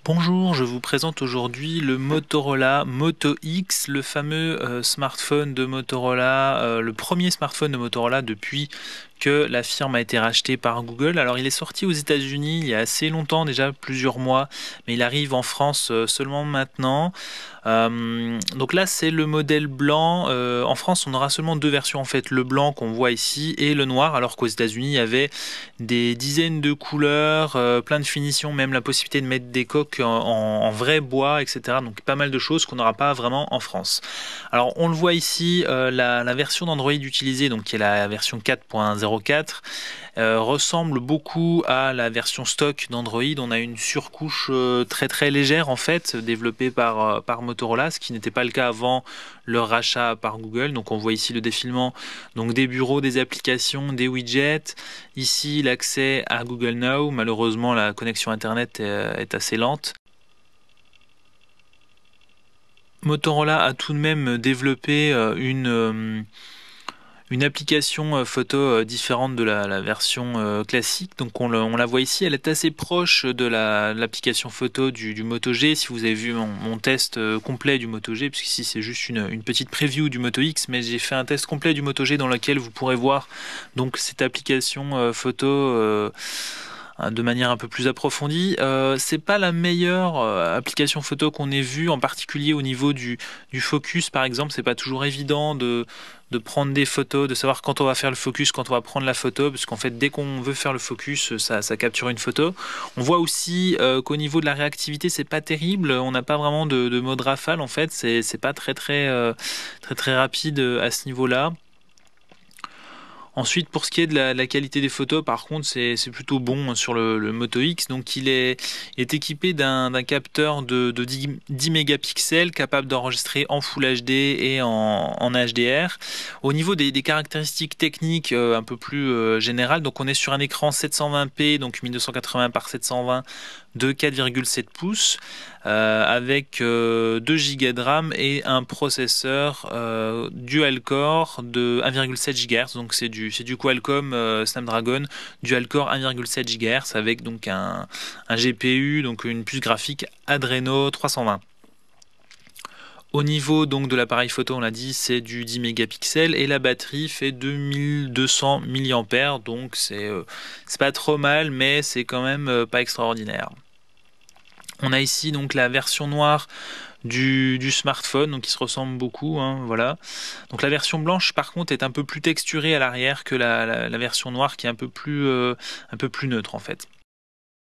Bonjour, je vous présente aujourd'hui le Motorola Moto X, le fameux smartphone de Motorola, le premier smartphone de Motorola depuis que la firme a été rachetée par Google. Alors il est sorti aux États-Unis il y a assez longtemps, déjà plusieurs mois, mais il arrive en France seulement maintenant. Donc là c'est le modèle blanc. En France on aura seulement deux versions en fait, le blanc qu'on voit ici et le noir, alors qu'aux États-Unis il y avait des dizaines de couleurs, plein de finitions, même la possibilité de mettre des coques en vrai bois, etc. Donc pas mal de choses qu'on n'aura pas vraiment en France. Alors on le voit ici, la version d'Android utilisée, donc qui est la version 4.04, ressemble beaucoup à la version stock d'Android. On a une surcouche très très légère en fait, développée par Motorola, ce qui n'était pas le cas avant leur rachat par Google. Donc on voit ici le défilement donc des bureaux, des applications, des widgets. Ici l'accès à Google Now. Malheureusement la connexion internet est assez lente. Motorola a tout de même développé une application photo différente de la version classique. Donc on la voit ici, elle est assez proche de l'application photo du Moto G. Si vous avez vu mon test complet du Moto G, puisqu'ici c'est juste une petite preview du Moto X, mais j'ai fait un test complet du Moto G dans lequel vous pourrez voir donc cette application photo de manière un peu plus approfondie. C'est pas la meilleure application photo qu'on ait vue, en particulier au niveau du focus par exemple. C'est pas toujours évident de prendre des photos, de savoir quand on va faire le focus, quand on va prendre la photo, parce qu'en fait dès qu'on veut faire le focus, ça capture une photo. On voit aussi qu'au niveau de la réactivité c'est pas terrible, on n'a pas vraiment de mode rafale en fait, c'est pas très rapide à ce niveau-là. Ensuite, pour ce qui est de la qualité des photos, par contre, c'est plutôt bon sur le Moto X. Donc, il est équipé d'un capteur de 10 mégapixels capable d'enregistrer en Full HD et en HDR. Au niveau des caractéristiques techniques un peu plus générales, donc on est sur un écran 720p, donc 1280 par 720 de 4,7 pouces avec 2 Go de RAM et un processeur dual-core de 1,7 GHz. Donc c'est du Qualcomm Snapdragon dual-core 1,7 GHz avec donc un GPU, donc une puce graphique Adreno 320. Au niveau donc de l'appareil photo, on l'a dit, c'est du 10 mégapixels et la batterie fait 2200 mAh, donc c'est pas trop mal, mais c'est quand même pas extraordinaire. On a ici donc la version noire du smartphone, donc qui se ressemble beaucoup, hein, voilà. Donc la version blanche par contre est un peu plus texturée à l'arrière que la version noire qui est un peu plus neutre en fait.